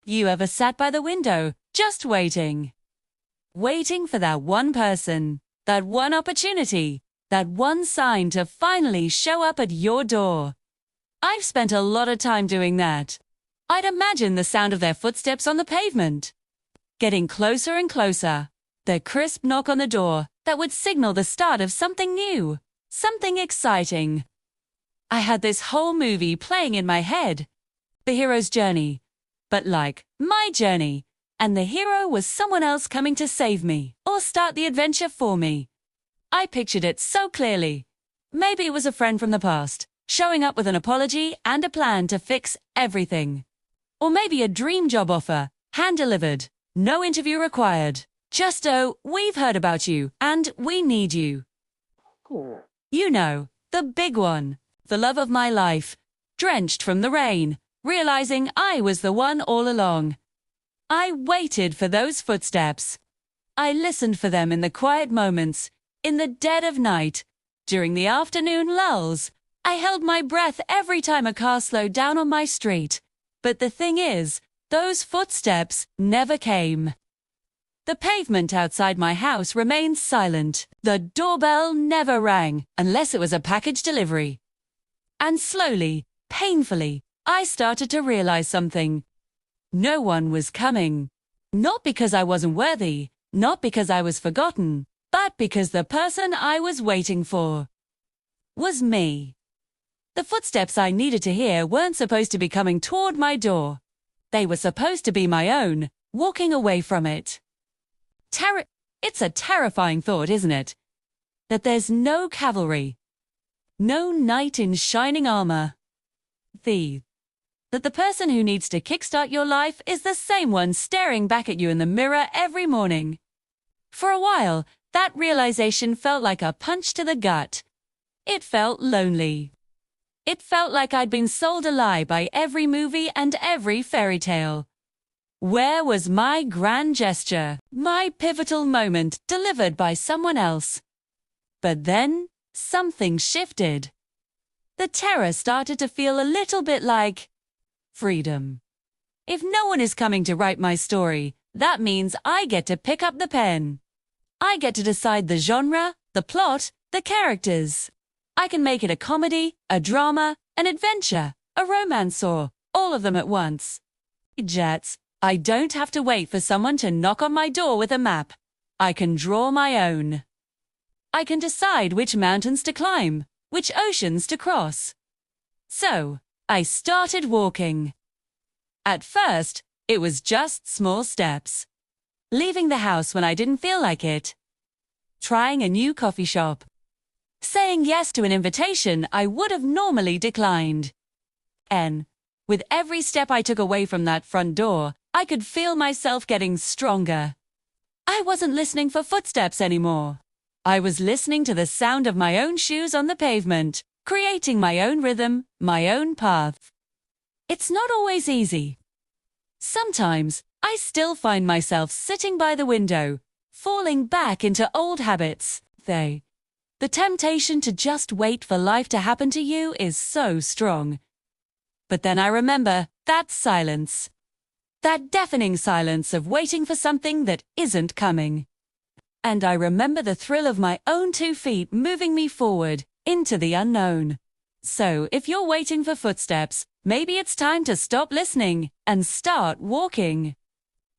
You ever sat by the window, just waiting? Waiting for that one person, that one opportunity, that one sign to finally show up at your door. I've spent a lot of time doing that. I'd imagine the sound of their footsteps on the pavement. Getting closer and closer. Their crisp knock on the door that would signal the start of something new, something exciting. I had this whole movie playing in my head. The hero's journey. But like, my journey. And the hero was someone else coming to save me, or start the adventure for me. I pictured it so clearly. Maybe it was a friend from the past, showing up with an apology and a plan to fix everything. Or maybe a dream job offer, hand-delivered, no interview required. Just we've heard about you, and we need you. You know, the big one. The love of my life. Drenched from the rain, realizing I was the one all along. I waited for those footsteps. I listened for them in the quiet moments, in the dead of night, during the afternoon lulls. I held my breath every time a car slowed down on my street. But the thing is, those footsteps never came. The pavement outside my house remained silent. The doorbell never rang, unless it was a package delivery. And slowly, painfully, I started to realize something. No one was coming. Not because I wasn't worthy, not because I was forgotten, but because the person I was waiting for was me. The footsteps I needed to hear weren't supposed to be coming toward my door. They were supposed to be my own, walking away from it. It's a terrifying thought, isn't it? That there's no cavalry, no knight in shining armor. That the person who needs to kickstart your life is the same one staring back at you in the mirror every morning. For a while, that realization felt like a punch to the gut. It felt lonely. It felt like I'd been sold a lie by every movie and every fairy tale. Where was my grand gesture, my pivotal moment delivered by someone else? But then, something shifted. The terror started to feel a little bit like freedom. If no one is coming to write my story, that means I get to pick up the pen. I get to decide the genre, the plot, the characters. I can make it a comedy, a drama, an adventure, a romance, or all of them at once. Jets. I don't have to wait for someone to knock on my door with a map. I can draw my own. I can decide which mountains to climb, which oceans to cross. So, I started walking. At first, it was just small steps. Leaving the house when I didn't feel like it. Trying a new coffee shop. Saying yes to an invitation I would have normally declined. And, with every step I took away from that front door, I could feel myself getting stronger. I wasn't listening for footsteps anymore. I was listening to the sound of my own shoes on the pavement, creating my own rhythm, my own path. It's not always easy. Sometimes, I still find myself sitting by the window, falling back into old habits. The temptation to just wait for life to happen to you is so strong. But then I remember that silence. That deafening silence of waiting for something that isn't coming. And I remember the thrill of my own 2 feet moving me forward, into the unknown. So, if you're waiting for footsteps, maybe it's time to stop listening and start walking.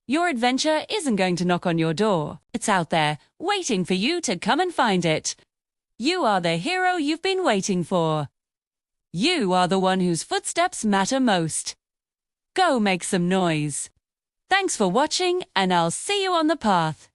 Your adventure isn't going to knock on your door. It's out there, waiting for you to come and find it. You are the hero you've been waiting for. You are the one whose footsteps matter most. Go make some noise. Thanks for watching, and I'll see you on the path.